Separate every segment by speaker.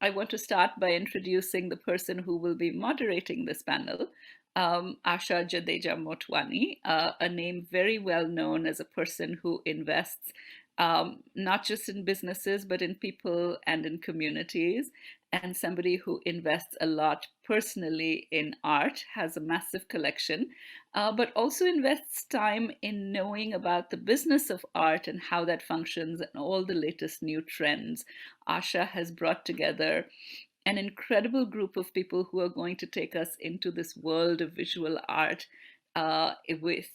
Speaker 1: I want to start by introducing the person who will be moderating this panel, Asha Jadeja Motwani, a name very well known as a person who invests not just in businesses, but in people and in communities, and somebody who invests a lot personally in art, has a massive collection, but also invests time in knowing about the business of art and how that functions and all the latest new trends. Asha has brought together an incredible group of people who are going to take us into this world of visual art with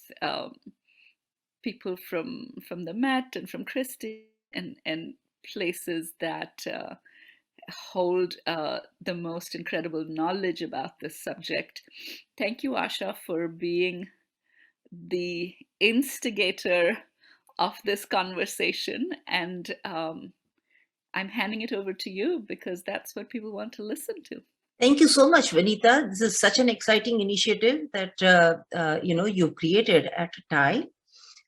Speaker 1: people from the Met and from Christie and places that hold the most incredible knowledge about this subject. Thank you, Asha, for being the instigator of this conversation. And I'm handing it over to you because that's what people want to listen to.
Speaker 2: Thank you so much, Vanita. This is such an exciting initiative that you've created at TiE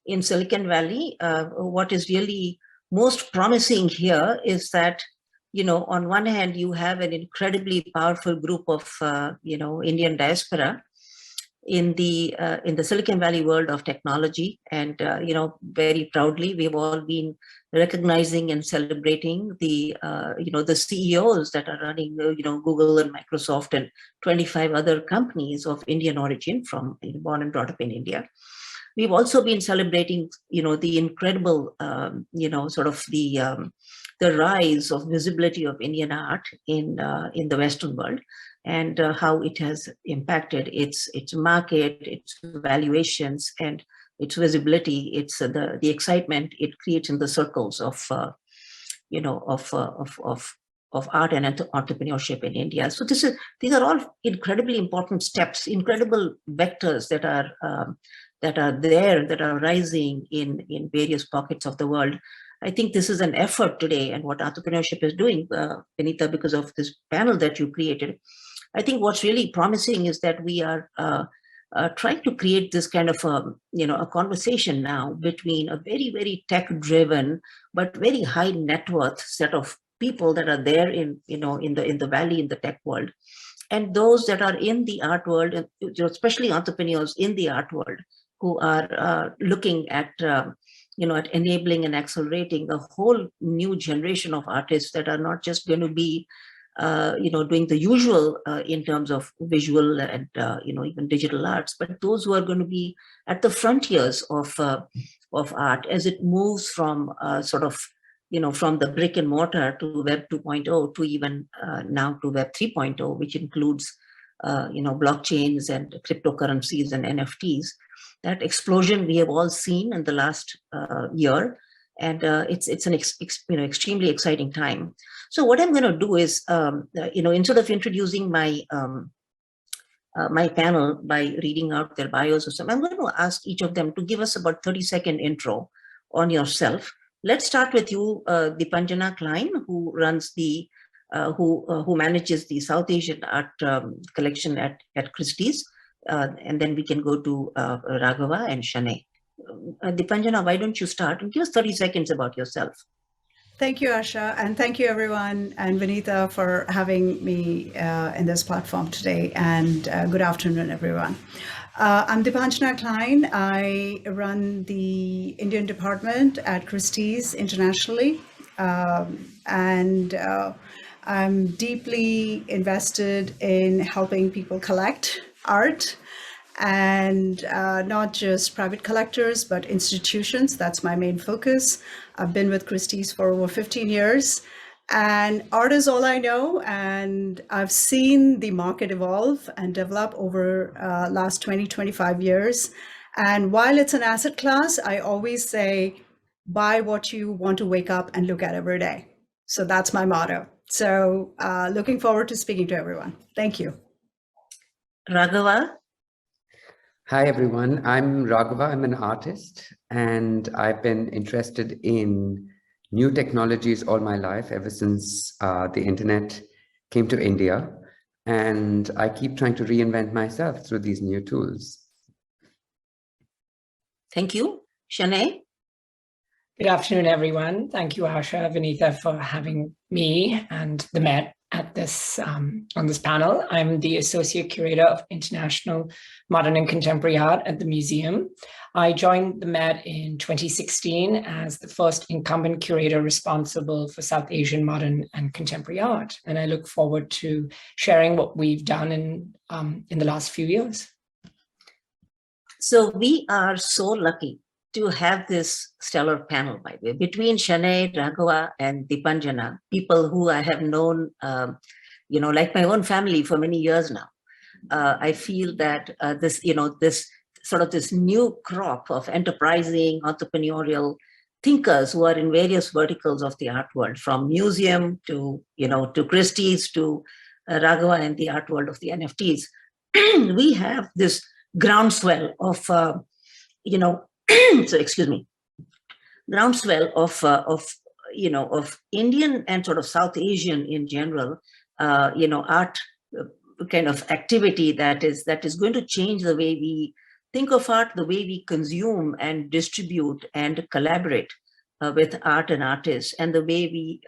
Speaker 2: in Silicon Valley. What is really most promising here is that, on one hand, you have an incredibly powerful group of Indian diaspora in the Silicon Valley world of technology, and very proudly we've all been recognizing and celebrating the CEOs that are running Google and Microsoft and 25 other companies of Indian origin, from born and brought up in India. We've also been celebrating the incredible sort of the rise of visibility of Indian art in the Western world, and how it has impacted its market, its valuations, and its visibility. It's the excitement it creates in the circles of art and entrepreneurship in India. So these are all incredibly important steps, incredible vectors that are rising in various pockets of the world. I think this is an effort today, and what Artrepreneurship is doing, Benita, because of this panel that you created. I think what's really promising is that we are trying to create this kind of a conversation now between a very, very tech-driven but very high net worth set of people that are there in the valley, in the tech world, and those that are in the art world, and especially entrepreneurs in the art world, who are looking at at enabling and accelerating a whole new generation of artists that are not just going to be doing the usual in terms of visual and even digital arts, but those who are going to be at the frontiers of art as it moves from from the brick and mortar to Web 2.0 to even now to Web 3.0, which includes blockchains and cryptocurrencies and NFTs. That explosion we have all seen in the last year, and it's an extremely exciting time. So what I'm going to do is, instead of introducing my my panel by reading out their bios or something, I'm going to ask each of them to give us about 30-second intro on yourself. Let's start with you, Deepanjana Klein, who runs the who manages the South Asian art collection at Christie's, and then we can go to Raghava and Shanae. Deepanjana, why don't you start and give us 30 seconds about yourself?
Speaker 3: Thank you, Asha, and thank you everyone, and Vanita, for having me in this platform today, and good afternoon, everyone. I'm Deepanjana Klein. I run the Indian department at Christie's internationally, and I'm deeply invested in helping people collect art, and not just private collectors, but institutions. That's my main focus. I've been with Christie's for over 15 years, and art is all I know. And I've seen the market evolve and develop over last 20, 25 years. And while it's an asset class, I always say, buy what you want to wake up and look at every day. So that's my motto. So looking forward to speaking to everyone. Thank you.
Speaker 2: Raghava.
Speaker 4: Hi, everyone. I'm Raghava. I'm an artist, and I've been interested in new technologies all my life, ever since the internet came to India. And I keep trying to reinvent myself through these new tools.
Speaker 2: Thank you. Shanae?
Speaker 5: Good afternoon, everyone. Thank you, Asha, Vanita, for having me and the Met at this on this panel. I'm the Associate Curator of International Modern and Contemporary Art at the museum. I joined the Met in 2016 as the first incumbent curator responsible for South Asian modern and contemporary art. And I look forward to sharing what we've done in the last few years.
Speaker 2: So we are so lucky to have this stellar panel, by the way, between Shanae, Raghava, and Dipanjana, people who I have known, like my own family for many years now. I feel that this new crop of enterprising, entrepreneurial thinkers who are in various verticals of the art world, from museum to Christie's to Raghava and the art world of the NFTs, we have this groundswell of groundswell of Indian and sort of South Asian in general, art kind of activity that is going to change the way we think of art, the way we consume and distribute and collaborate with art and artists, and the way we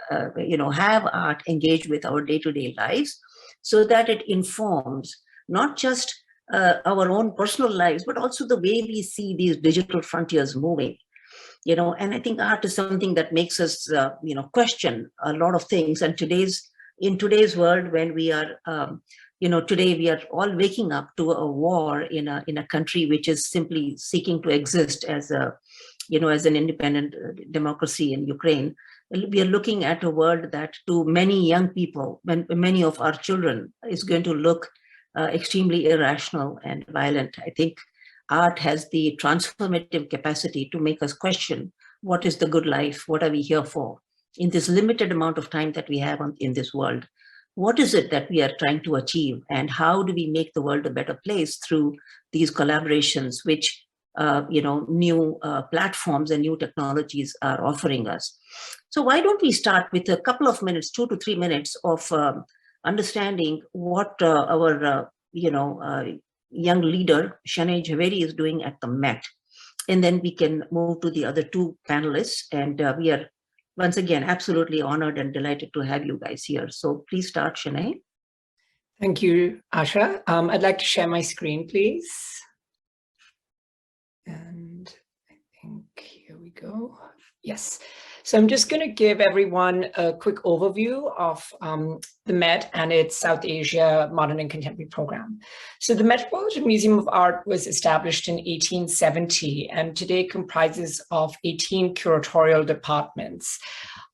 Speaker 2: have art engage with our day-to-day lives, so that it informs not just our own personal lives, but also the way we see these digital frontiers moving. And I think art is something that makes us, question a lot of things. And in today's world, when we are, today we are all waking up to a war in a country which is simply seeking to exist as as an independent democracy in Ukraine. We are looking at a world that to many young people, many of our children, is going to look extremely irrational and violent. I think art has the transformative capacity to make us question, what is the good life? What are we here for? In this limited amount of time that we have in this world, what is it that we are trying to achieve? And how do we make the world a better place through these collaborations, which new platforms and new technologies are offering us? So why don't we start with a couple of minutes, 2 to 3 minutes of understanding what our young leader, Shanae Jhaveri, is doing at the Met. And then we can move to the other two panelists. And we are, once again, absolutely honored and delighted to have you guys here. So please start, Shanae.
Speaker 5: Thank you, Asha. I'd like to share my screen, please. And I think here we go. Yes. So I'm just going to give everyone a quick overview of the Met and its South Asia Modern and Contemporary program. So the Metropolitan Museum of Art was established in 1870 and today comprises of 18 curatorial departments.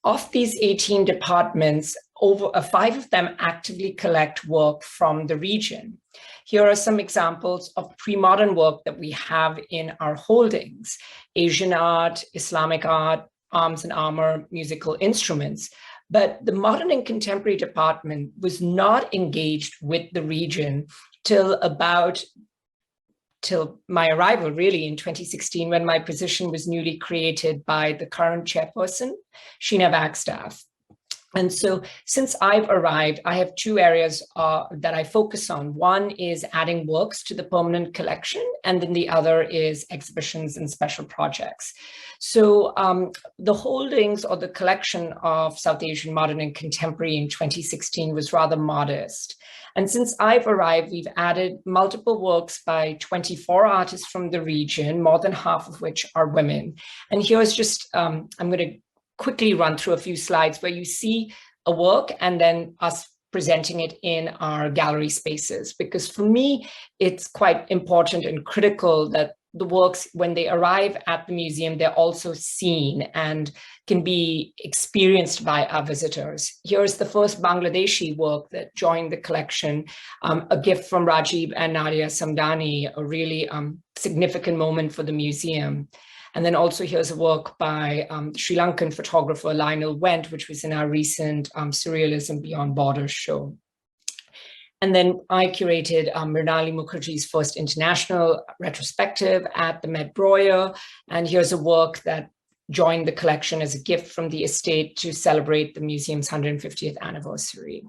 Speaker 5: Of these 18 departments, over 5 of them actively collect work from the region. Here are some examples of pre-modern work that we have in our holdings: Asian art, Islamic art, arms and armor, musical instruments. But the modern and contemporary department was not engaged with the region till my arrival, really, in 2016, when my position was newly created by the current chairperson, Sheena Wagstaff. And so since I've arrived, I have 2 areas that I focus on. One is adding works to the permanent collection, and then the other is exhibitions and special projects. So the holdings or the collection of South Asian modern and contemporary in 2016 was rather modest. And since I've arrived, we've added multiple works by 24 artists from the region, more than half of which are women. And here's just, I'm going to quickly run through a few slides where you see a work and then us presenting it in our gallery spaces. Because for me, it's quite important and critical that the works, when they arrive at the museum, they're also seen and can be experienced by our visitors. Here's the first Bangladeshi work that joined the collection, a gift from Rajiv and Nadia Samdani, a really significant moment for the museum. And then also here's a work by Sri Lankan photographer Lionel Wendt, which was in our recent Surrealism Beyond Borders show. And then I curated Mrinali Mukherjee's first international retrospective at the Met Breuer. And here's a work that joined the collection as a gift from the estate to celebrate the museum's 150th anniversary.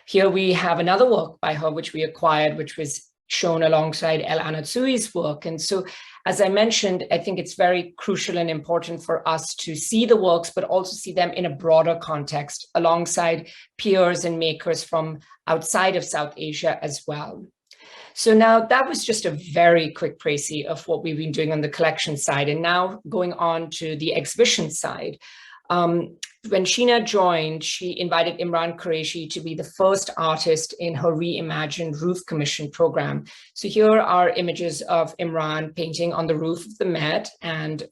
Speaker 5: Here we have another work by her, which we acquired, which was shown alongside El Anatsui's work. And so, as I mentioned, I think it's very crucial and important for us to see the works, but also see them in a broader context alongside peers and makers from outside of South Asia as well. So now that was just a very quick précis of what we've been doing on the collection side. And now going on to the exhibition side. When Sheena joined, she invited Imran Qureshi to be the first artist in her reimagined roof commission program. So here are images of Imran painting on the roof of the Met and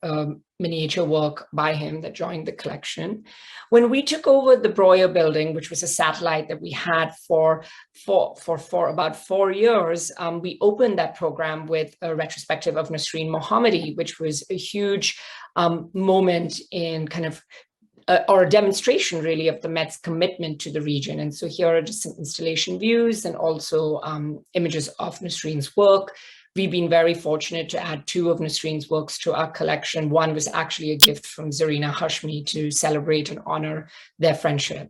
Speaker 5: miniature work by him that joined the collection. When we took over the Breuer building, which was a satellite that we had for about 4 years, we opened that program with a retrospective of Nasreen Mohammadi, which was a huge moment in kind of or a demonstration really of the Met's commitment to the region. And so here are just some installation views and also images of Nasreen's work. We've been very fortunate to add 2 of Nasreen's works to our collection. One was actually a gift from Zarina Hashmi to celebrate and honor their friendship.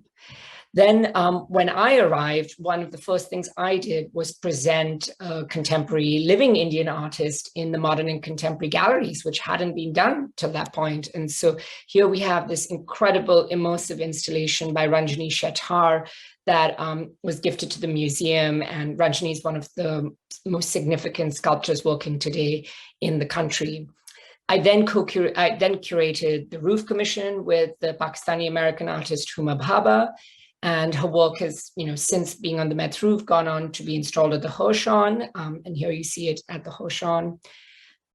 Speaker 5: Then when I arrived, one of the first things I did was present a contemporary living Indian artist in the modern and contemporary galleries, which hadn't been done till that point. And so here we have this incredible immersive installation by Ranjani Shettar that was gifted to the museum. And Ranjani is one of the most significant sculptors working today in the country. I then curated the roof commission with the Pakistani-American artist Huma Bhabha. And her work has, since being on the Met's roof, gone on to be installed at the Hoshan. And here you see it at the Hoshan.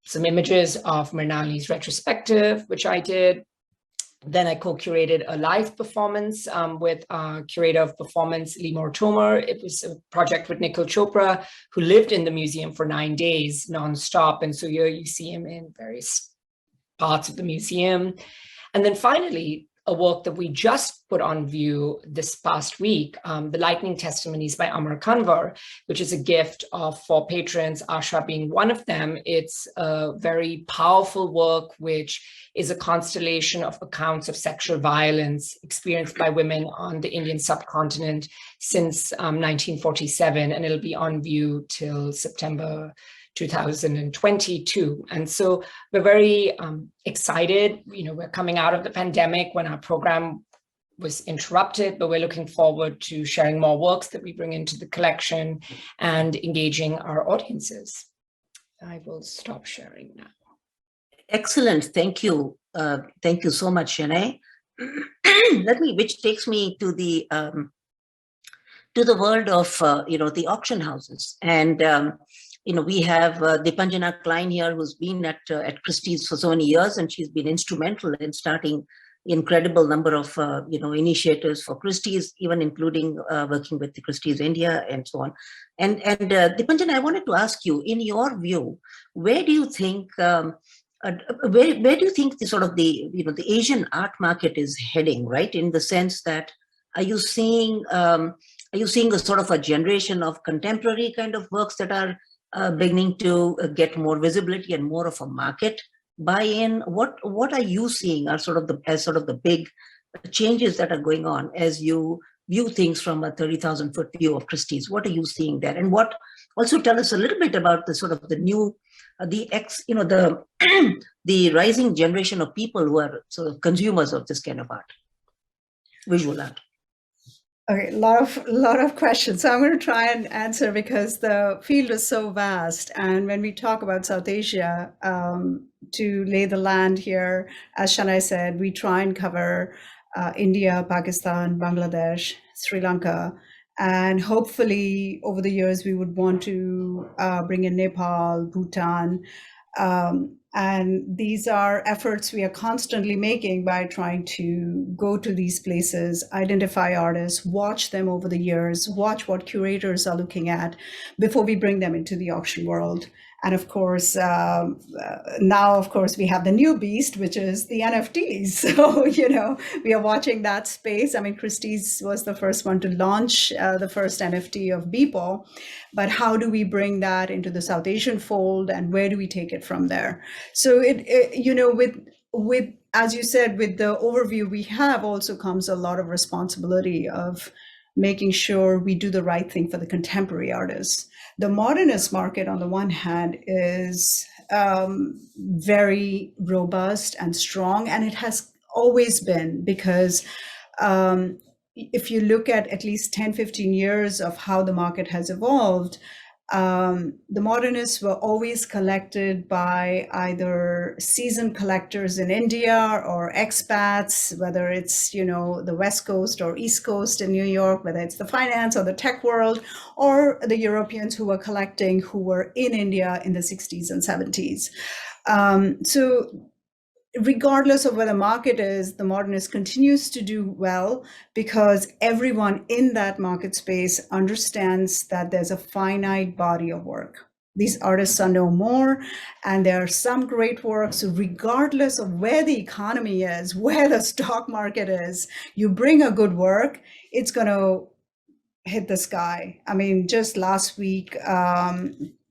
Speaker 5: Some images of Mrinalini's retrospective, which I did. Then I co-curated a live performance with curator of performance, Limor Tomer. It was a project with Nikhil Chopra, who lived in the museum for 9 days nonstop. And so here you see him in various parts of the museum. And then finally, a work that we just put on view this past week, The Lightning Testimonies by Amar Kanwar, which is a gift for patrons, Asha being one of them. It's a very powerful work, which is a constellation of accounts of sexual violence experienced by women on the Indian subcontinent since 1947, and it'll be on view till September 2022. And so we're very excited. We're coming out of the pandemic when our program was interrupted, but we're looking forward to sharing more works that we bring into the collection and engaging our audiences. I will stop sharing now.
Speaker 2: Excellent. Thank you. Thank you so much, Shanae. Which takes me to the world of, the auction houses. And we have Deepanjana Klein here, who's been at Christie's for so many years, and she's been instrumental in starting incredible number of initiatives for Christie's, even including working with the Christie's India and so on. And Deepanjana, I wanted to ask you, in your view, where do you think where do you think the sort of the Asian art market is heading, right? In the sense that are you seeing a sort of a generation of contemporary kind of works that are beginning to get more visibility and more of a market buy-in? What are you seeing are sort of the big changes that are going on as you view things from a 30,000-foot view of Christie's? What are you seeing there? And what also tell us a little bit about the sort of the new the rising generation of people who are sort of consumers of this kind of art, visual art.
Speaker 3: Okay, a lot of questions. So I'm going to try and answer because the field is so vast. And when we talk about South Asia, to lay the land here, as Shanai said, we try and cover India, Pakistan, Bangladesh, Sri Lanka. And hopefully over the years, we would want to bring in Nepal, Bhutan. And these are efforts we are constantly making by trying to go to these places, identify artists, watch them over the years, watch what curators are looking at before we bring them into the auction world. And of course, now, of course, we have the new beast, which is the NFTs. So, we are watching that space. I mean, Christie's was the first one to launch the first NFT of Beeple. But how do we bring that into the South Asian fold, and where do we take it from there? So, with as you said, with the overview we have also comes a lot of responsibility of making sure we do the right thing for the contemporary artists. The modernist market, on the one hand, is very robust and strong, and it has always been, because if you look at least 10, 15 years of how the market has evolved, the modernists were always collected by either seasoned collectors in India or expats, whether it's, the West Coast or East Coast in New York, whether it's the finance or the tech world, or the Europeans who were collecting, who were in India in the 60s and 70s. So regardless of where the market is, the modernist continues to do well because everyone in that market space understands that there's a finite body of work. These artists are no more, and there are some great works, regardless of where the economy is, where the stock market is. You bring a good work, it's going to hit the sky. I mean, just last week,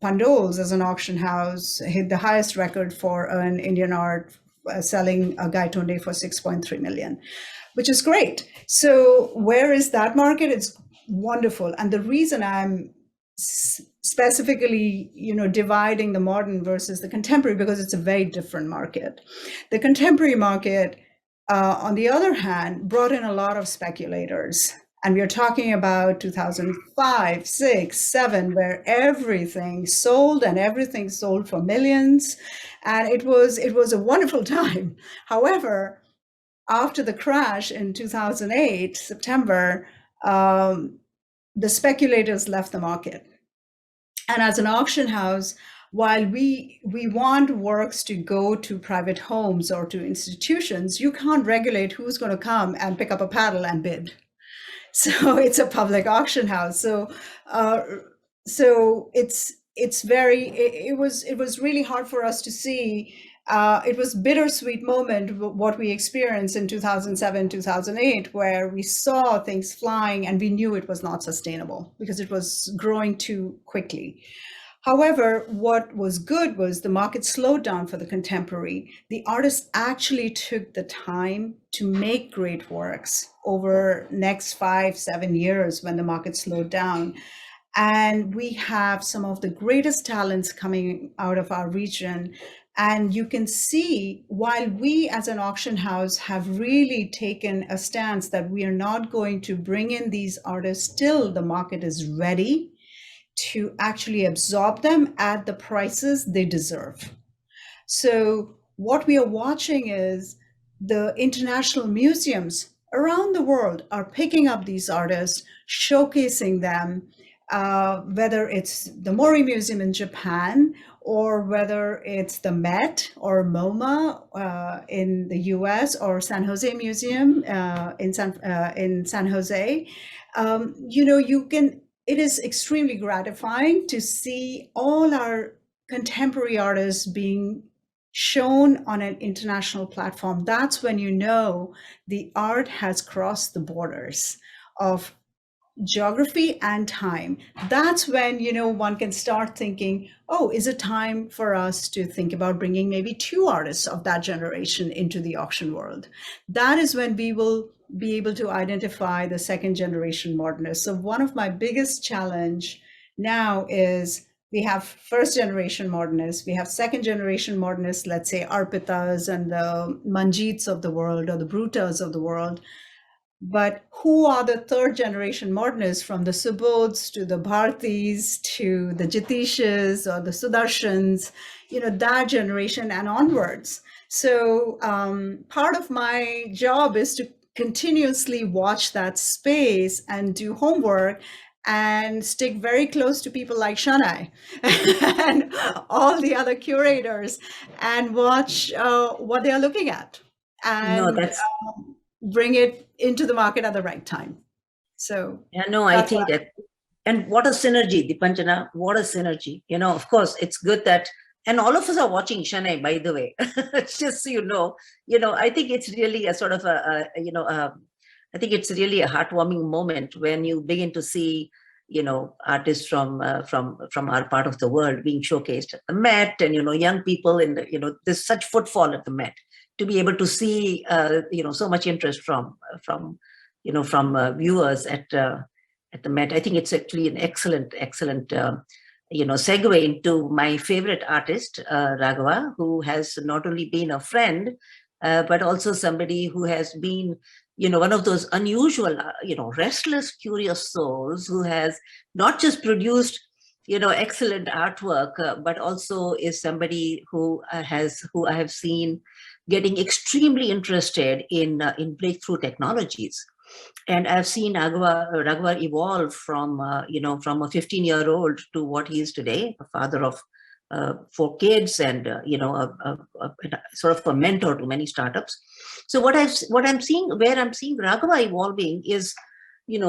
Speaker 3: Pandols, as an auction house, hit the highest record for an Indian art, selling a Gaitonde for 6.3 million, which is great. So where is that market? It's wonderful. And the reason I'm specifically, dividing the modern versus the contemporary, because it's a very different market. The contemporary market, on the other hand, brought in a lot of speculators. And we are talking about 2005, 6, 7, where everything sold, and everything sold for millions. And it was a wonderful time. However, after the crash in 2008, September, the speculators left the market. And as an auction house, while we want works to go to private homes or to institutions, you can't regulate who's going to come and pick up a paddle and bid. So it's a public auction house. So it was really hard for us to see. It was bittersweet moment what we experienced in 2007, 2008, where we saw things flying and we knew it was not sustainable because it was growing too quickly. However, what was good was the market slowed down for the contemporary. The artists actually took the time to make great works over next 5-7 years when the market slowed down. And we have some of the greatest talents coming out of our region. And you can see, while we as an auction house have really taken a stance that we are not going to bring in these artists till the market is ready to actually absorb them at the prices they deserve. So what we are watching is the international museums around the world are picking up these artists, showcasing them, whether it's the Mori Museum in Japan, or whether it's the Met or MoMA in the US, or San Jose Museum in San Jose. It is extremely gratifying to see all our contemporary artists being shown on an international platform. That's when the art has crossed the borders of geography and time. That's when one can start thinking, oh, is it time for us to think about bringing maybe 2 artists of that generation into the auction world? That is when we will be able to identify the second generation modernists. So one of my biggest challenge now is we have first generation modernists, we have second generation modernists, let's say Arpitas and the Manjeets of the world or the Brutas of the world. But who are the third generation modernists, from the Subodhs to the Bhartis to the Jitishas or the Sudarshans, that generation and onwards. So part of my job is to continuously watch that space and do homework and stick very close to people like Shanai and all the other curators and watch what they are looking at and bring it into the market at the right time. So
Speaker 2: I think that, and what a synergy, Dipanjana, what a synergy. Of course, it's good that, and all of us are watching Shanai, by the way, just so I think it's really a sort of I think it's really a heartwarming moment when you begin to see, artists from our part of the world being showcased at the Met, and, young people in the, there's such footfall at the Met, to be able to see, so much interest from viewers at at the Met. I think it's actually an excellent segue into my favorite artist, Raghava, who has not only been a friend, but also somebody who has been, one of those unusual, restless, curious souls who has not just produced, excellent artwork, but also is somebody who I have seen getting extremely interested in breakthrough technologies. And I've seen Raghava evolve from, from a 15-year-old to what he is today, a father of 4 kids, and sort of a mentor to many startups. So where I'm seeing Raghava evolving is,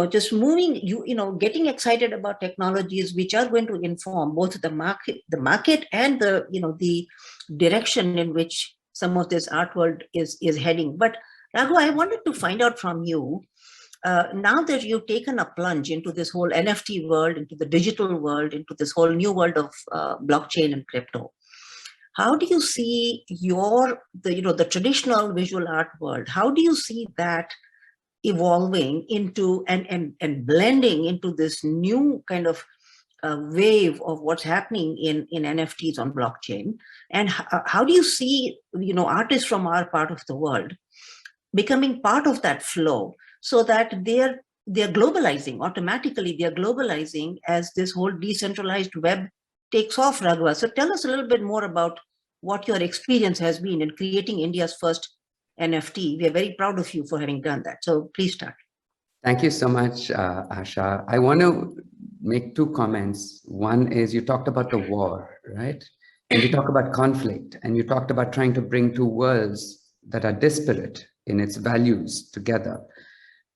Speaker 2: just moving, getting excited about technologies which are going to inform both the market and the direction in which some of this art world is heading. But Raghava, I wanted to find out from you, now that you've taken a plunge into this whole NFT world, into the digital world, into this whole new world of blockchain and crypto, how do you see the traditional visual art world? How do you see that evolving into and blending into this new kind of wave of what's happening in NFTs on blockchain? And how do you see artists from our part of the world becoming part of that flow, so that they're globalizing automatically? They're globalizing as this whole decentralized web takes off, Raghava. So tell us a little bit more about what your experience has been in creating India's first NFT. We are very proud of you for having done that. So please start.
Speaker 4: Thank you so much, Asha. I want to make 2 comments. One is, you talked about the war, right? And you talk about conflict, and you talked about trying to bring 2 worlds that are disparate in its values together.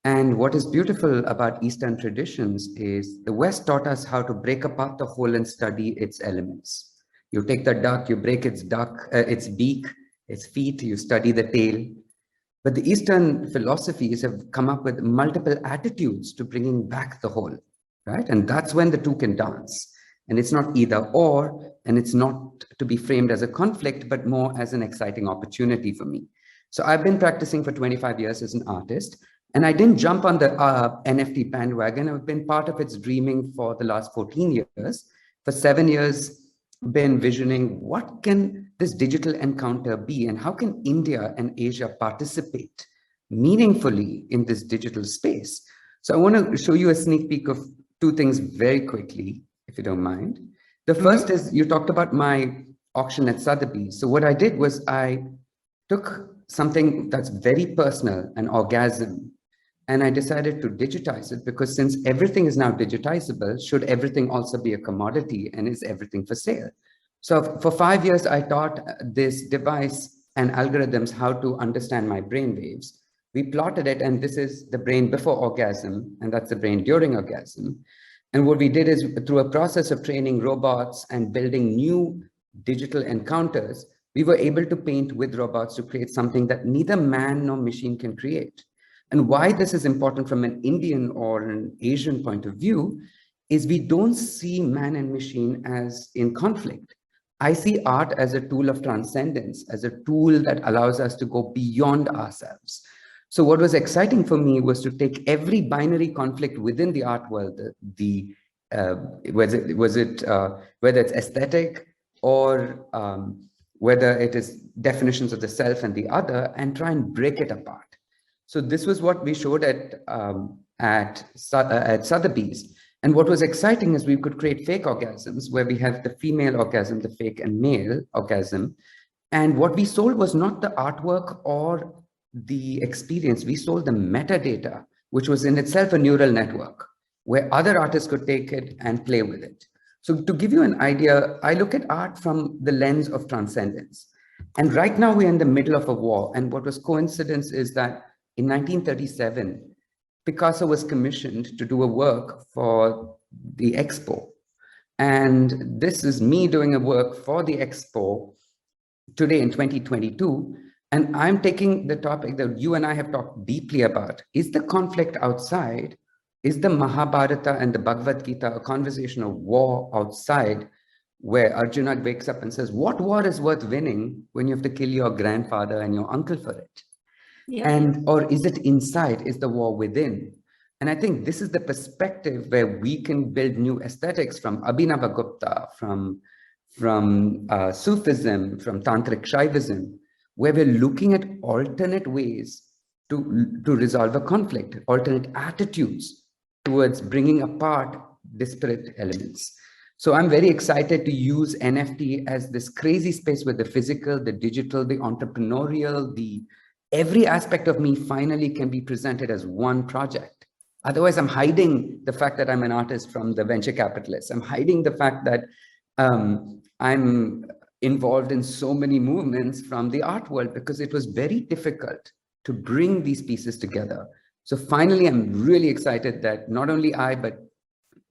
Speaker 4: And what is beautiful about Eastern traditions is the West taught us how to break apart the whole and study its elements. You take the duck, you break its beak, its feet, you study the tail. But the Eastern philosophies have come up with multiple attitudes to bringing back the whole, right? And that's when the 2 can dance. And it's not either or, and it's not to be framed as a conflict, but more as an exciting opportunity for me. So I've been practicing for 25 years as an artist, and I didn't jump on the NFT bandwagon. I've been part of its dreaming for the last 14 years. For 7 years, been visioning what can this digital encounter be, and how can India and Asia participate meaningfully in this digital space. So I want to show you a sneak peek of 2 things very quickly, if you don't mind. The first is, you talked about my auction at Sotheby's. So what I did was I took something that's very personal, an orgasm, and I decided to digitize it, because since everything is now digitizable, should everything also be a commodity, and is everything for sale? So for 5 years, I taught this device and algorithms how to understand my brain waves. We plotted it, and this is the brain before orgasm, and that's the brain during orgasm. And what we did is, through a process of training robots and building new digital encounters, we were able to paint with robots to create something that neither man nor machine can create. And why this is important from an Indian or an Asian point of view is, we don't see man and machine as in conflict. I see art as a tool of transcendence, as a tool that allows us to go beyond ourselves. So what was exciting for me was to take every binary conflict within the art world, whether it's aesthetic or whether it is definitions of the self and the other, and try and break it apart. So this was what we showed at Sotheby's. And what was exciting is, we could create fake orgasms, where we have the female orgasm, the fake and male orgasm. And what we sold was not the artwork or the experience. We sold the metadata, which was in itself a neural network, where other artists could take it and play with it. So to give you an idea, I look at art from the lens of transcendence. And right now we're in the middle of a war. And what was coincidence is that in 1937, Picasso was commissioned to do a work for the Expo. And this is me doing a work for the Expo today in 2022. And I'm taking the topic that you and I have talked deeply about. Is the conflict outside? Is the Mahabharata and the Bhagavad Gita a conversation of war outside, where Arjuna wakes up and says, what war is worth winning when you have to kill your grandfather and your uncle for it? Yeah. Or is it inside? Is the war within? And I think this is the perspective where we can build new aesthetics from Abhinavagupta, from Sufism, from Tantric Shaivism, where we're looking at alternate ways to resolve a conflict, alternate attitudes towards bringing apart disparate elements. So I'm very excited to use NFT as this crazy space where the physical, the digital, the entrepreneurial, every aspect of me finally can be presented as one project. Otherwise, I'm hiding the fact that I'm an artist from the venture capitalists. I'm hiding the fact that I'm involved in so many movements from the art world, because it was very difficult to bring these pieces together. So finally, I'm really excited that not only I, but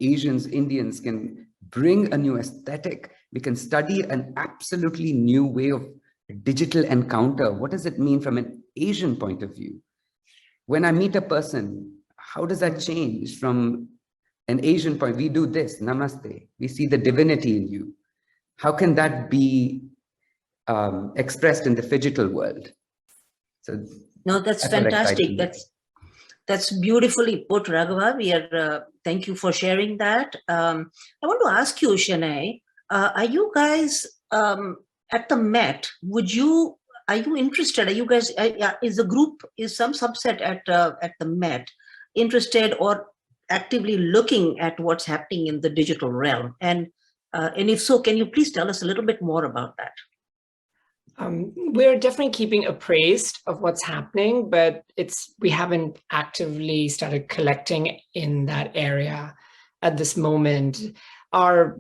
Speaker 4: Asians, Indians can bring a new aesthetic. We can study an absolutely new way of digital encounter. What does it mean from an Asian point of view? When I meet a person, how does that change from an Asian point? We do this, namaste. We see the divinity in you. How can that be expressed in the phygital world? So
Speaker 2: no, that's fantastic. That's beautifully put, Raghava. We are thank you for sharing that. I want to ask you, Shanae, are you guys at the Met? Are you interested? Are you guys? Is the group, is some subset at the Met interested or actively looking at what's happening in the digital realm? And if so, can you please tell us a little bit more about that?
Speaker 5: We're definitely keeping appraised of what's happening, but we haven't actively started collecting in that area at this moment. Our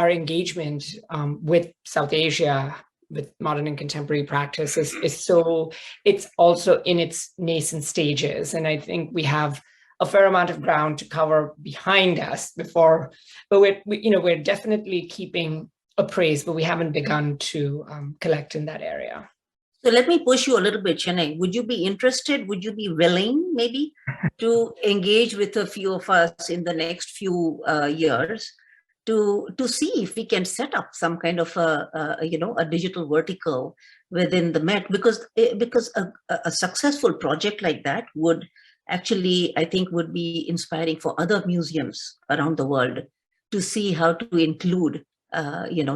Speaker 5: engagement with South Asia, with modern and contemporary practice it's also in its nascent stages. And I think we have a fair amount of ground to cover behind us before, but we're definitely keeping appraised, but we haven't begun to collect in that area.
Speaker 2: So let me push you a little bit, Chennai. Would you be interested? Would you be willing, maybe, to engage with a few of us in the next few years to see if we can set up some kind of a digital vertical within the Met? Because a successful project like that would actually, I think, would be inspiring for other museums around the world to see how to include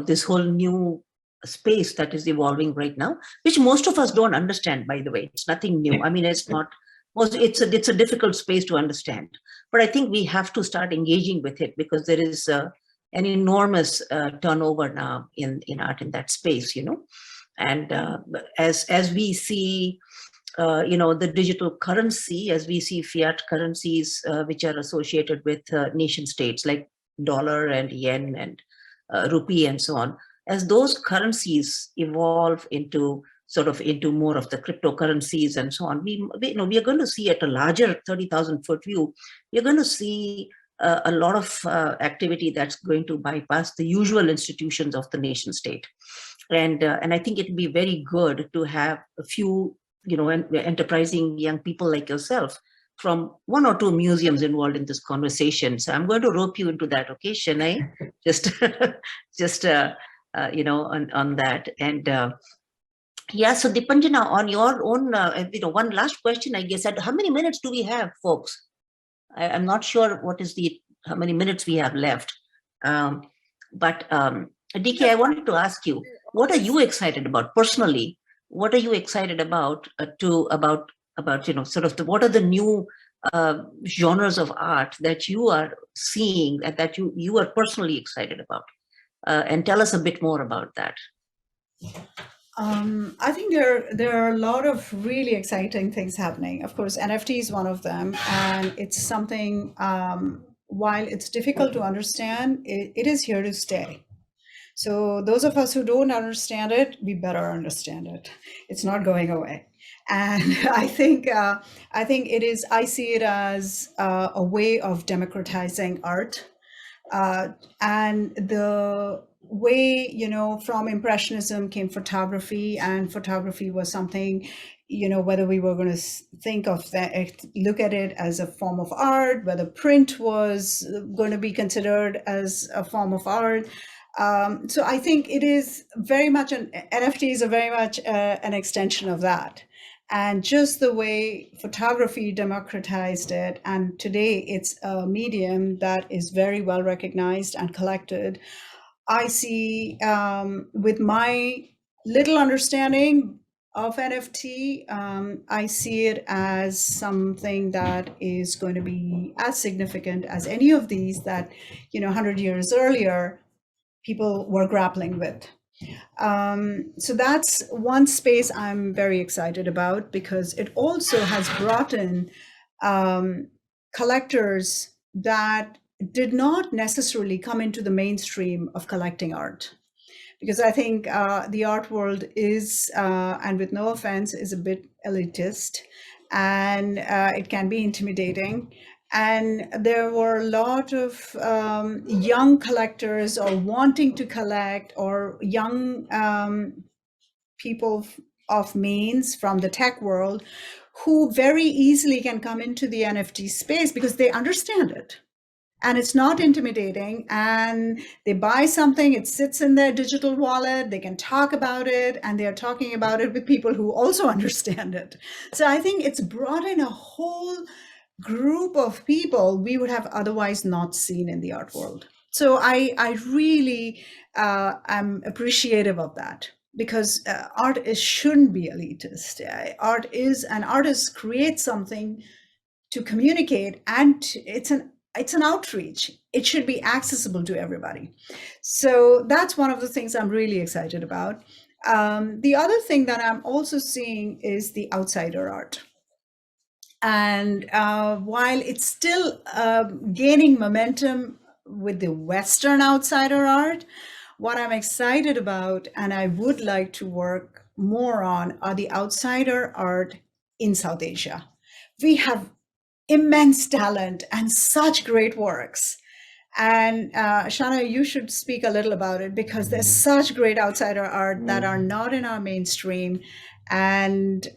Speaker 2: this whole new space that is evolving right now, which most of us don't understand, by the way. It's nothing new. I mean, it's a difficult space to understand, but I think we have to start engaging with it, because there is an enormous turnover now in art in that space, and as we see the digital currency, as we see fiat currencies which are associated with nation states like dollar and yen and rupee and so on, as those currencies evolve into more of the cryptocurrencies and so on, we are going to see, at a larger 30,000-foot view, you're going to see a lot of activity that's going to bypass the usual institutions of the nation state. And I think it would be very good to have a few enterprising young people like yourself from one or two museums involved in this conversation. So I'm going to rope you into that, okay, Shanae? just on that. And yeah, so Dipanjana, on your own, one last question, I guess. How many minutes do we have, folks? I'm not sure how many minutes we have left. But DK, I wanted to ask you, what are you excited about personally? What are you excited about what are the new genres of art that you are seeing and that you are personally excited about? And tell us a bit more about that.
Speaker 3: I think there are a lot of really exciting things happening. Of course, NFT is one of them, and it's something, while it's difficult to understand, it is here to stay. So those of us who don't understand it, we better understand it. It's not going away. And I think it is, I see it as a way of democratizing art. And the way, from Impressionism came photography, and photography was something, whether we were going to think of that, look at it as a form of art, whether print was going to be considered as a form of art. So I think it is very much NFT is very much an extension of that. And just the way photography democratized it, and today it's a medium that is very well recognized and collected, I see, with my little understanding of NFT, I see it as something that is going to be as significant as any of these that, 100 years earlier, people were grappling with. So that's one space I'm very excited about, because it also has brought in collectors that did not necessarily come into the mainstream of collecting art. Because I think the art world is, and with no offense, is a bit elitist, and it can be intimidating. And there were a lot of young collectors, or wanting to collect, or young people of means from the tech world, who very easily can come into the NFT space because they understand it. And it's not intimidating, and they buy something, it sits in their digital wallet, they can talk about it, and they're talking about it with people who also understand it. So I think it's brought in a whole group of people we would have otherwise not seen in the art world. So I really am appreciative of that, because art shouldn't be elitist. Art is, an artist creates something to communicate, and it's an outreach. It should be accessible to everybody. So that's one of the things I'm really excited about. The other thing that I'm also seeing is the outsider art. And while it's still gaining momentum with the Western outsider art, what I'm excited about, and I would like to work more on, are the outsider art in South Asia. We have immense talent and such great works. And Shana, you should speak a little about it, because there's such great outsider art that are not in our mainstream, and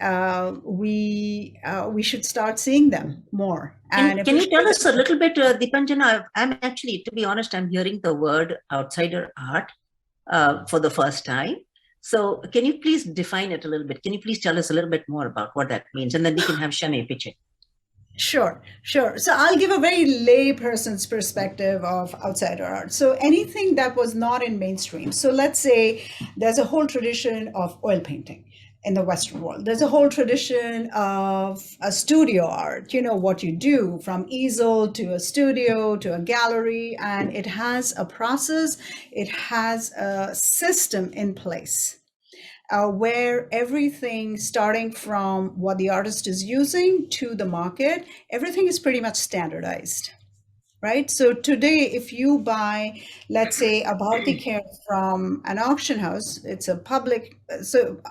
Speaker 3: we should start seeing them more. And
Speaker 2: can you tell us a little bit, Deepanjana? I'm actually, to be honest, I'm hearing the word outsider art for the first time. So can you please define it a little bit? Can you please tell us a little bit more about what that means? And then we can have Shana pitch it.
Speaker 3: Sure. So I'll give a very lay person's perspective of outsider art. So anything that was not in mainstream. So let's say there's a whole tradition of oil painting in the Western world. There's a whole tradition of a studio art, what you do from easel to a studio to a gallery, and it has a process, it has a system in place. Where everything, starting from what the artist is using to the market, everything is pretty much standardized, right? So today, if you buy, let's say, a Bharti Care from an auction house, it's a public, so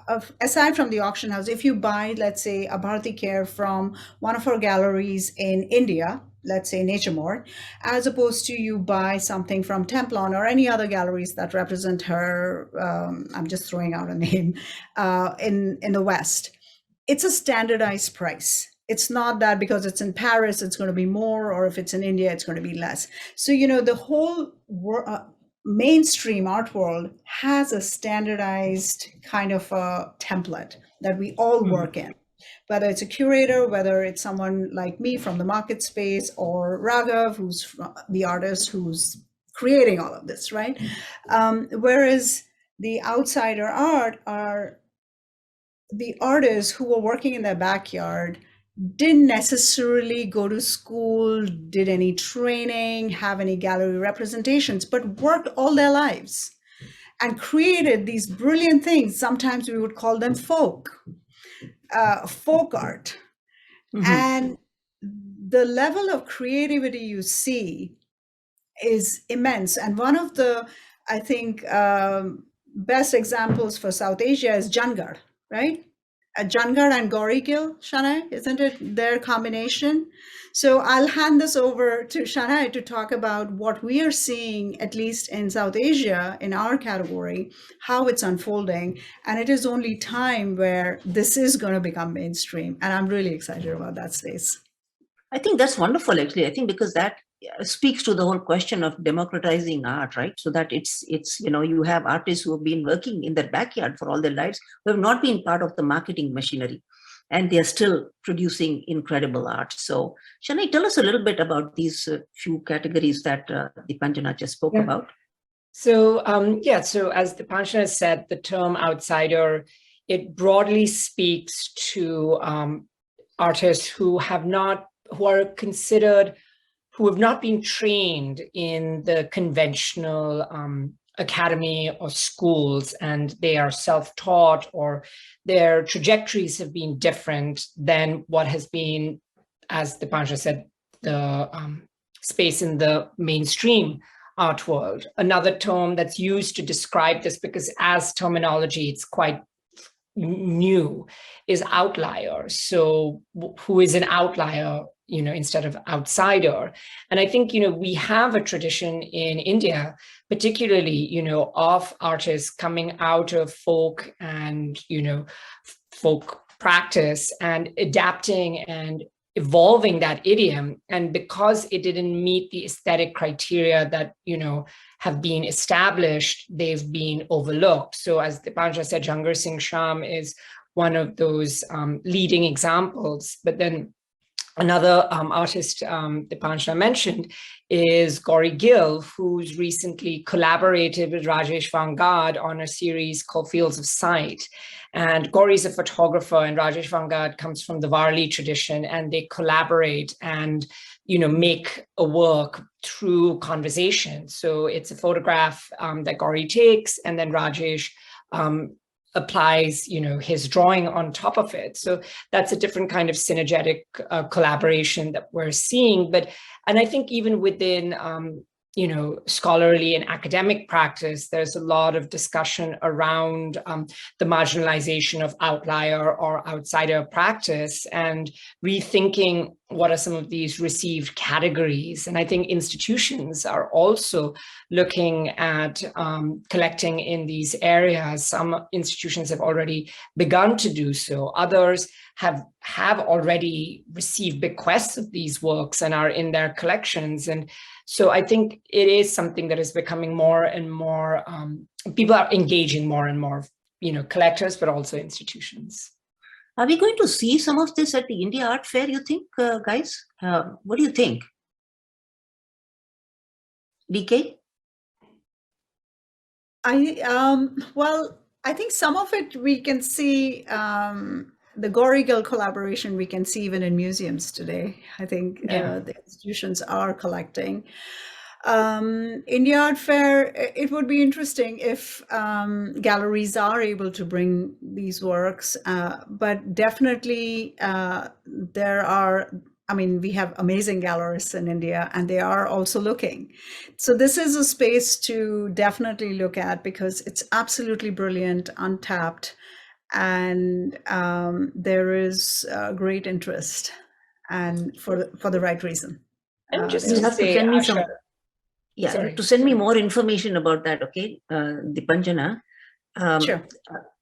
Speaker 3: aside from the auction house, if you buy, let's say, a Bharti Care from one of our galleries in India, let's say Nature More, as opposed to you buy something from Templon or any other galleries that represent her, I'm just throwing out a name, in the West, it's a standardized price. It's not that because it's in Paris, it's going to be more, or if it's in India, it's going to be less. So, the whole mainstream art world has a standardized kind of a template that we all work in. Whether it's a curator, whether it's someone like me from the market space, or Raghav, who's the artist who's creating all of this, right? Whereas the outsider art are the artists who were working in their backyard, didn't necessarily go to school, did any training, have any gallery representations, but worked all their lives and created these brilliant things. Sometimes we would call them folk art. Mm-hmm. And the level of creativity you see is immense. And one of the, I think, best examples for South Asia is Jangar, right? Jangar and Gaurigil, Shanai, isn't it their combination? So I'll hand this over to Shanai to talk about what we are seeing, at least in South Asia, in our category, how it's unfolding. And it is only time where this is going to become mainstream. And I'm really excited about that space.
Speaker 2: I think that's wonderful, actually. I think because that speaks to the whole question of democratizing art, right? So that it's you have artists who have been working in their backyard for all their lives, who have not been part of the marketing machinery. and they're still producing incredible art. So Shani, tell us a little bit about these few categories that Deepanjana just spoke about.
Speaker 5: So so as Deepanjana said, the term outsider, it broadly speaks to artists who have not been trained in the conventional academy or schools, and they are self-taught, or their trajectories have been different than what has been, as Deepanjana said, the space in the mainstream art world. Another term that's used to describe this, because as terminology it's quite new, is outlier. So who is an outlier, instead of outsider? And I think, we have a tradition in India, particularly, of artists coming out of folk and, folk practice and adapting and evolving that idiom. And because it didn't meet the aesthetic criteria that, have been established, they've been overlooked. So as Deepanjana said, Jangar Singh Sham is one of those leading examples. But then another artist Deepanjana mentioned is Gauri Gill, who's recently collaborated with Rajesh Vangad on a series called Fields of Sight. And Gauri is a photographer, and Rajesh Vangad comes from the Varli tradition, and they collaborate and make a work through conversation. So it's a photograph that Gauri takes, and then Rajesh applies, his drawing on top of it. So that's a different kind of synergetic collaboration that we're seeing. And I think even within, scholarly and academic practice, there's a lot of discussion around the marginalization of outlier or outsider practice, and rethinking what are some of these received categories. And I think institutions are also looking at collecting in these areas. Some institutions have already begun to do so. Others have already received bequests of these works and are in their collections. And so I think it is something that is becoming more and more, people are engaging more and more, collectors, but also institutions.
Speaker 2: Are we going to see some of this at the India Art Fair, you think, guys? What do you think? DK?
Speaker 3: I think some of it we can see, the Gauri Gill collaboration we can see even in museums today. I think the institutions are collecting. India Art Fair, it would be interesting if galleries are able to bring these works, but definitely we have amazing gallerists in India, and they are also looking. So this is a space to definitely look at, because it's absolutely brilliant, untapped, and there is great interest, and for the right reason.
Speaker 5: And just
Speaker 2: you
Speaker 5: to
Speaker 2: have
Speaker 5: say,
Speaker 2: to send me
Speaker 5: Asha,
Speaker 2: to send me more information about that, okay, Deepanjana.
Speaker 3: Sure.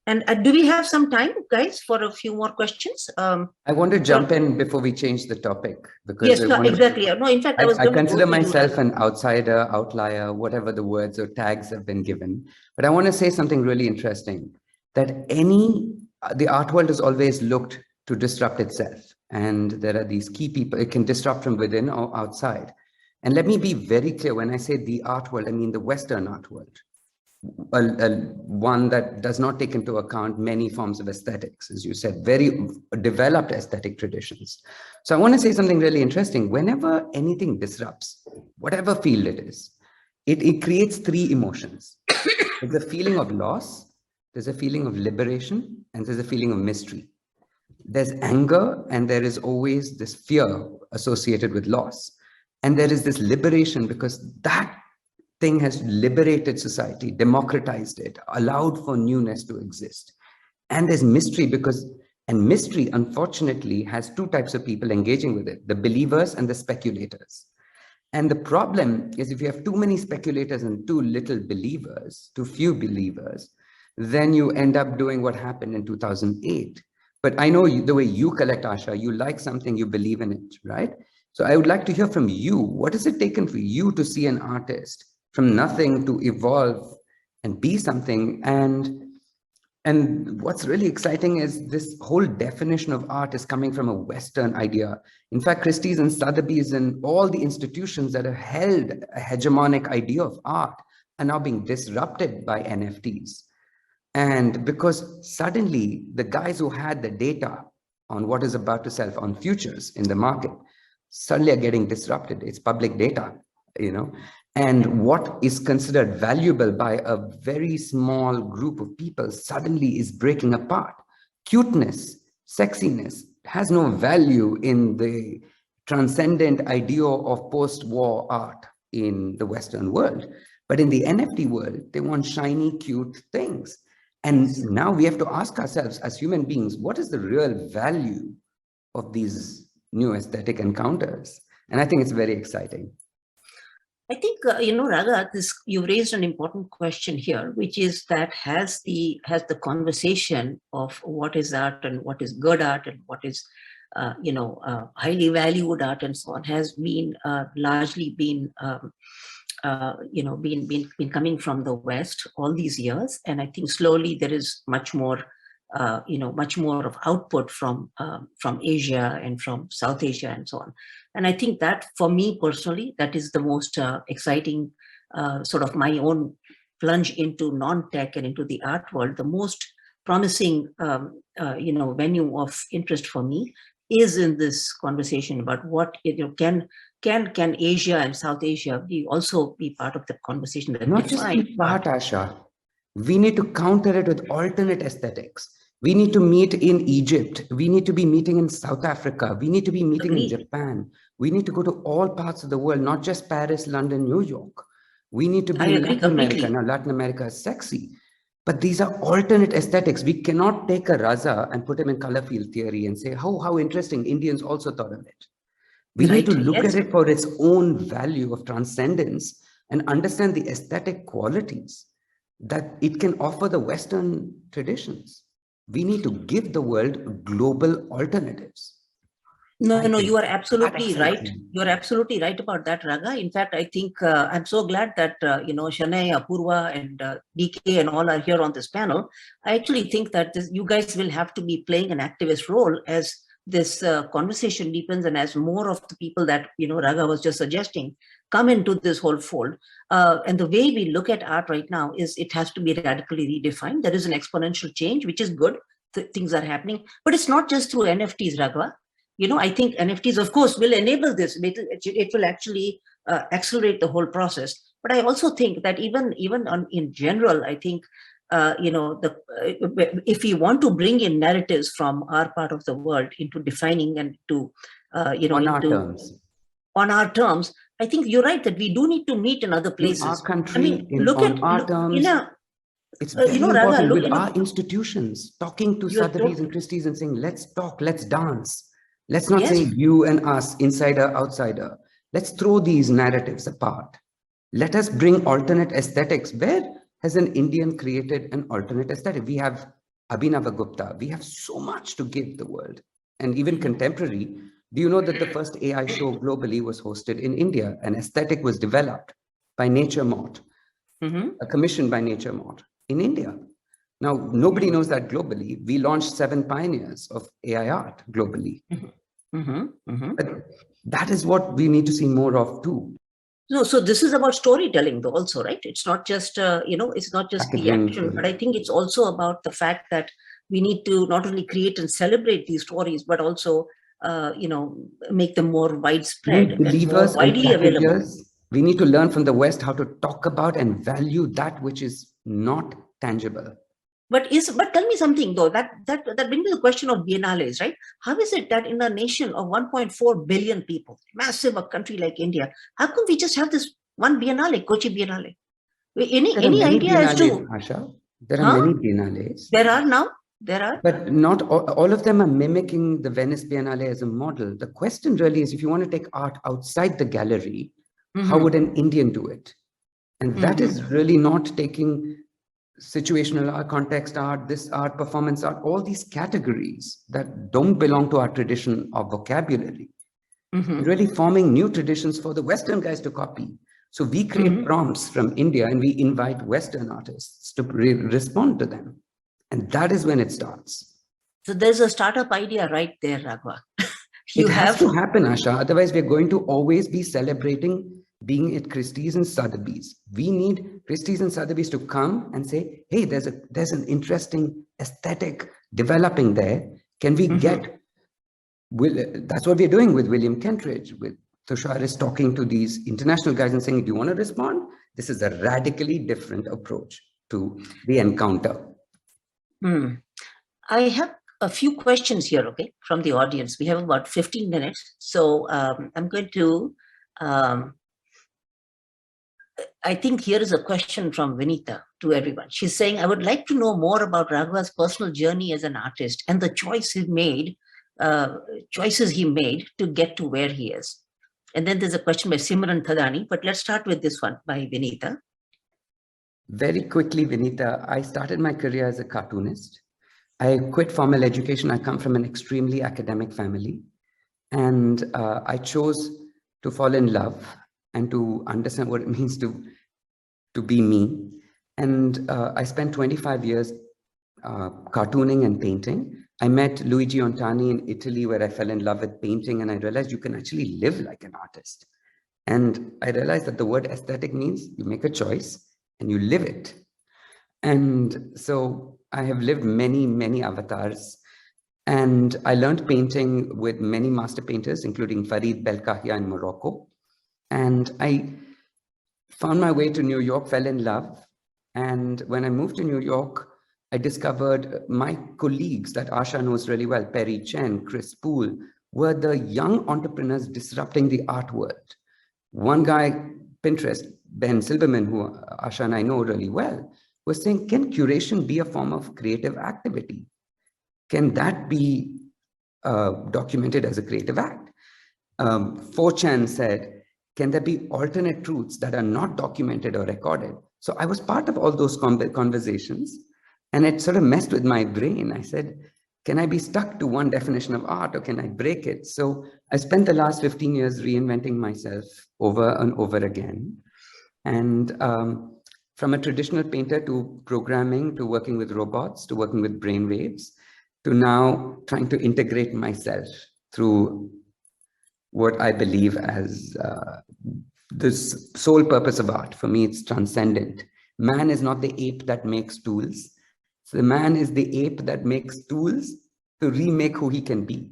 Speaker 2: And do we have some time, guys, for a few more questions?
Speaker 4: I want to jump in before we change the topic, because
Speaker 2: yes, exactly. No, in fact,
Speaker 4: I consider myself an outsider, outlier, whatever the words or tags have been given. But I want to say something really interesting, that the art world has always looked to disrupt itself. And there are these key people, it can disrupt from within or outside. And let me be very clear, when I say the art world, I mean the Western art world. One that does not take into account many forms of aesthetics, as you said, very developed aesthetic traditions. So I want to say something really interesting. Whenever anything disrupts, whatever field it is, it creates three emotions. There's a feeling of loss, there's a feeling of liberation, and there's a feeling of mystery. There's anger, and there is always this fear associated with loss. And there is this liberation, because that thing has liberated society, democratized it, allowed for newness to exist. And there's mystery, and mystery, unfortunately, has two types of people engaging with it, the believers and the speculators. And the problem is, if you have too many speculators and too little believers, too few believers, then you end up doing what happened in 2008. But I know the way you collect, Asha, you like something, you believe in it, right? So I would like to hear from you, what has it taken for you to see an artist from nothing to evolve and be something? And And what's really exciting is this whole definition of art is coming from a Western idea. In fact, Christie's and Sotheby's and all the institutions that have held a hegemonic idea of art are now being disrupted by NFTs. And because suddenly the guys who had the data on what is about to sell on futures in the market suddenly are getting disrupted. It's public data, you know. And what is considered valuable by a very small group of people suddenly is breaking apart. Cuteness, sexiness has no value in the transcendent idea of post-war art in the Western world. But in the NFT world, they want shiny, cute things. And now we have to ask ourselves as human beings, what is the real value of these new aesthetic encounters? And I think it's very exciting.
Speaker 2: I think, Raga, you've raised an important question here, which is that has the conversation of what is art and what is good art and what is, highly valued art and so on has been largely been coming from the West all these years. And I think slowly there is much more of output from Asia and from South Asia and so on. And I think that for me personally, that is the most exciting sort of my own plunge into non-tech and into the art world. The most promising, venue of interest for me is in this conversation about what can Asia and South Asia also be part of the conversation? That
Speaker 4: not just be part, Asha. We need to counter it with alternate aesthetics. We need to meet in Egypt. We need to be meeting in South Africa. We need to be meeting in Japan. We need to go to all parts of the world, not just Paris, London, New York. We need to be in Latin America. Now, Latin America is sexy. But these are alternate aesthetics. We cannot take a Raza and put him in color field theory and say, how interesting, Indians also thought of it. We need to look at it for its own value of transcendence and understand the aesthetic qualities that it can offer the Western traditions. We need to give the world global alternatives.
Speaker 2: No, you are absolutely right. You are absolutely right about that, Raga. In fact, I think I'm so glad that, Shanay, Apurva and DK and all are here on this panel. I actually think that you guys will have to be playing an activist role as this conversation deepens and as more of the people that, Raga was just suggesting come into this whole fold. And the way we look at art right now is it has to be radically redefined. There is an exponential change, which is good. Things are happening, but it's not just through NFTs, Raghav. I think NFTs, of course, will enable this. It will actually accelerate the whole process. But I also think that even in general, I think, if we want to bring in narratives from our part of the world into defining and to, on our terms, I think you're right that we do need to meet in other places.
Speaker 4: In our country, it's very important with our institutions, talking to Sotheby's and Christie's and saying, let's talk, let's dance. Let's not say you and us, insider, outsider. Let's throw these narratives apart. Let us bring alternate aesthetics. Where has an Indian created an alternate aesthetic? We have Abhinavagupta. We have so much to give the world. And even contemporary, do you know that the first AI show globally was hosted in India? An aesthetic was developed by Nature Mort, a commission by Nature Mort in India. Now, nobody knows that globally. We launched 7 pioneers of AI art globally. But that is what we need to see more of too.
Speaker 2: No, so this is about storytelling though also, right? It's not just, it's not just the action, but I think it's also about the fact that we need to not only create and celebrate these stories, but also, make them more widespread and more widely available.
Speaker 4: We need to learn from the West how to talk about and value that which is not tangible.
Speaker 2: But tell me something though, that brings me to the question of biennales, right? How is it that in a nation of 1.4 billion people, massive a country like India, how come we just have this one biennale, Kochi Biennale? Any idea as to?
Speaker 4: Asha, there are many biennales.
Speaker 2: There are now? There are?
Speaker 4: But not all of them are mimicking the Venice Biennale as a model. The question really is, if you want to take art outside the gallery, how would an Indian do it? And that is really not taking situational art, context art, this art, performance art, all these categories that don't belong to our tradition of vocabulary, really forming new traditions for the Western guys to copy. So we create prompts from India and we invite Western artists to respond to them. And that is when it starts.
Speaker 2: So there's a startup idea right there, Raghav.
Speaker 4: It has to happen, Asha. Otherwise, we're going to always be celebrating being at Christie's and Sotheby's. We need Christie's and Sotheby's to come and say, hey, there's an interesting aesthetic developing there. Can we get, that's what we're doing with William Kentridge, with Tushar is talking to these international guys and saying, do you want to respond? This is a radically different approach to the encounter.
Speaker 2: I have a few questions here, okay, from the audience. We have about 15 minutes. So I'm going to, I think here is a question from Vinita to everyone. She's saying, I would like to know more about Raghuva's personal journey as an artist and the choices he made to get to where he is. And then there's a question by Simran Thadani, but let's start with this one by Vinita.
Speaker 4: Very quickly, Vinita, I started my career as a cartoonist. I quit formal education. I come from an extremely academic family. And I chose to fall in love and to understand what it means to be me. And I spent 25 years cartooning and painting. I met Luigi Ontani in Italy, where I fell in love with painting, and I realized you can actually live like an artist. And I realized that the word aesthetic means you make a choice and you live it. And so I have lived many, many avatars. And I learned painting with many master painters, including Farid Belkahia in Morocco. And I found my way to New York, fell in love. And when I moved to New York, I discovered my colleagues that Asha knows really well, Perry Chen, Chris Poole, were the young entrepreneurs disrupting the art world. One guy, Pinterest, Ben Silberman, who Asha and I know really well, was saying, can curation be a form of creative activity? Can that be documented as a creative act? 4chan said, can there be alternate truths that are not documented or recorded? So I was part of all those conversations, and it sort of messed with my brain. I said, can I be stuck to one definition of art, or can I break it? So I spent the last 15 years reinventing myself over and over again. And from a traditional painter to programming, to working with robots, to working with brainwaves, to now trying to integrate myself through what I believe as the sole purpose of art. For me, it's transcendent. Man is not the ape that makes tools. So the man is the ape that makes tools to remake who he can be,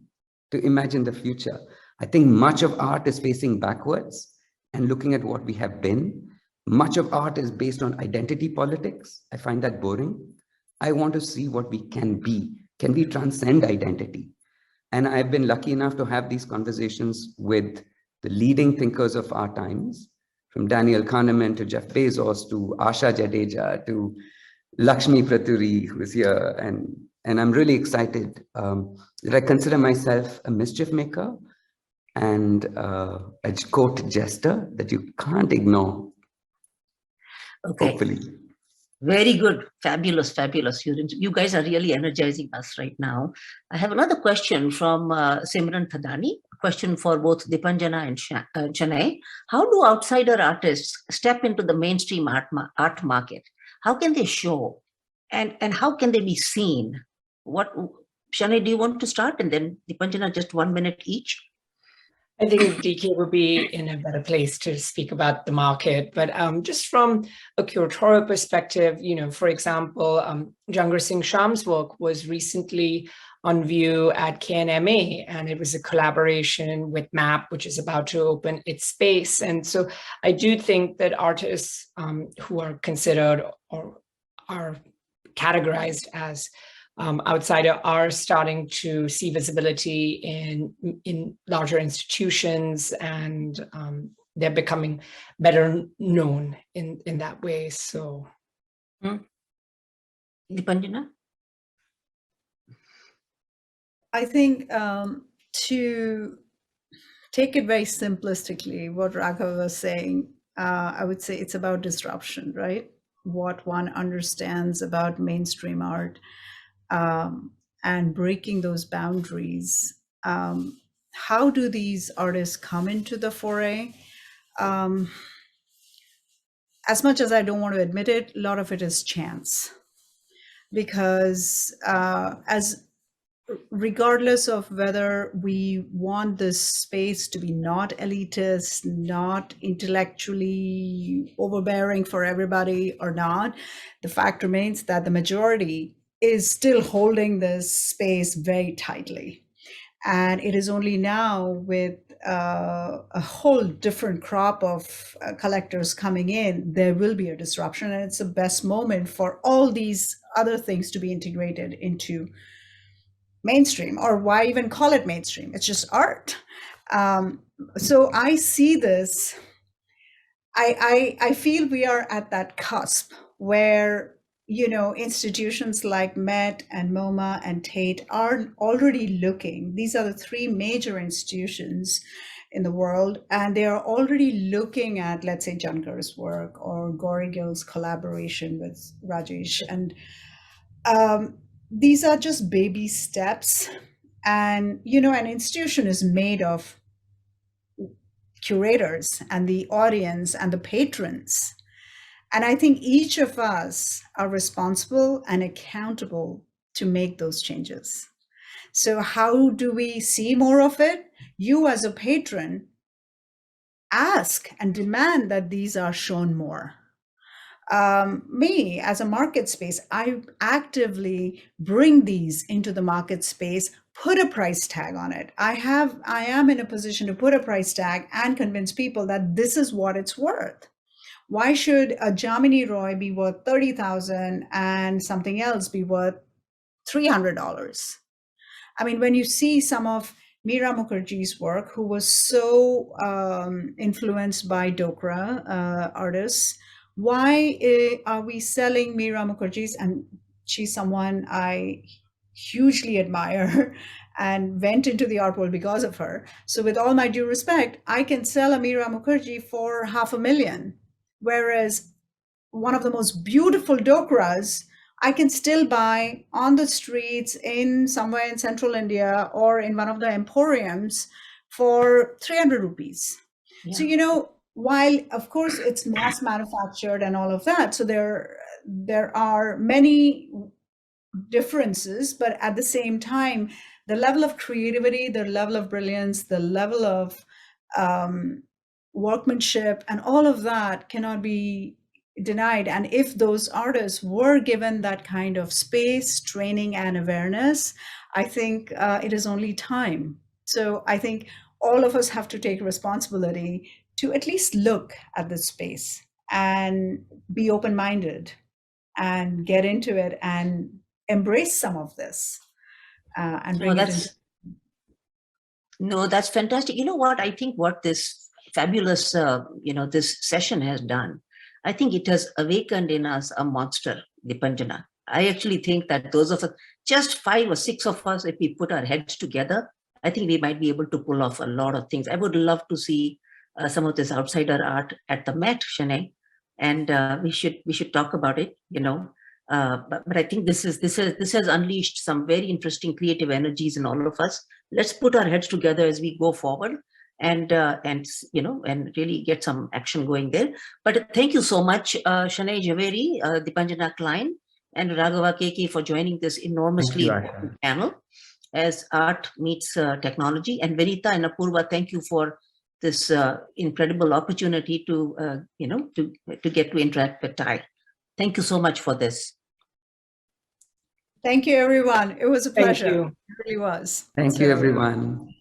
Speaker 4: to imagine the future. I think much of art is facing backwards and looking at what we have been. Much of art is based on identity politics. I find that boring. I want to see what we can be. Can we transcend identity? And I've been lucky enough to have these conversations with the leading thinkers of our times, from Daniel Kahneman to Jeff Bezos to Asha Jadeja to Lakshmi Praturi, who's here. And I'm really excited that I consider myself a mischief maker and a court jester that you can't ignore.
Speaker 2: Okay.
Speaker 4: Hopefully.
Speaker 2: Very good. Fabulous, fabulous. You guys are really energizing us right now. I have another question from Simran Thadani, a question for both Dipanjana and Chennai. How do outsider artists step into the mainstream art market? How can they show? And how can they be seen? Chennai, do you want to start? And then Dipanjana, just 1 minute each.
Speaker 5: I think DK would be in a better place to speak about the market, but just from a curatorial perspective, for example, Jangar Singh Sham's work was recently on view at KNMA, and it was a collaboration with MAP, which is about to open its space. And so I do think that artists who are considered or are categorized as outsider are starting to see visibility in larger institutions, and they're becoming better known in that way. So,
Speaker 2: Dipanjana?
Speaker 3: I think to take it very simplistically, what Raghav was saying, I would say it's about disruption, right? What one understands about mainstream art. And breaking those boundaries. How do these artists come into the foray? As much as I don't want to admit it, a lot of it is chance. because regardless of whether we want this space to be not elitist, not intellectually overbearing for everybody or not, the fact remains that the majority is still holding this space very tightly. And it is only now with a whole different crop of collectors coming in, there will be a disruption. And it's the best moment for all these other things to be integrated into mainstream, or why even call it mainstream? It's just art. So I see this, I feel we are at that cusp where, you know, institutions like Met and MoMA and Tate are already looking. These are the three major institutions in the world, and they are already looking at, let's say, Junker's work or Gauri Gill's collaboration with Rajesh. And these are just baby steps. And, you know, an institution is made of curators and the audience and the patrons. And I think each of us are responsible and accountable to make those changes. So how do we see more of it? You as a patron, ask and demand that these are shown more. Me as a market space, I actively bring these into the market space, put a price tag on it. I am in a position to put a price tag and convince people that this is what it's worth. Why should a Jamini Roy be worth 30,000 and something else be worth $300? I mean, when you see some of Meera Mukherjee's work, who was so influenced by Dokra artists, why are we selling Meera Mukherjee's? And she's someone I hugely admire and went into the art world because of her. So with all my due respect, I can sell a Meera Mukherjee for $500,000. Whereas one of the most beautiful Dokras, I can still buy on the streets in somewhere in central India or in one of the emporiums for 300 rupees. Yeah. So, you know, while of course it's mass manufactured and all of that, so there are many differences, but at the same time, the level of creativity, the level of brilliance, the level of workmanship and all of that cannot be denied. And if those artists were given that kind of space, training, and awareness, I think it is only time. So I think all of us have to take responsibility to at least look at the space and be open-minded and get into it and embrace some of this and bring it into.
Speaker 2: No, that's fantastic. You know what? I think what this fabulous, this session has done, I think it has awakened in us a monster, Dipanjana. I actually think that those of us, just 5 or 6 of us, if we put our heads together, I think we might be able to pull off a lot of things. I would love to see some of this outsider art at the Met, Shanae, and we should talk about it, you know. But I think this has unleashed some very interesting creative energies in all of us. Let's put our heads together as we go forward and really get some action going there. But thank you so much, Shanae Javeri, Dipanjana Klein, and Raghava Keki for joining this enormously important panel as art meets technology. And Vinita and Apurva, thank you for this incredible opportunity to get to interact with TiE. Thank you so much for this.
Speaker 3: Thank you, everyone. It was a pleasure.
Speaker 5: Thank you.
Speaker 3: It really was.
Speaker 4: Thank you, everyone.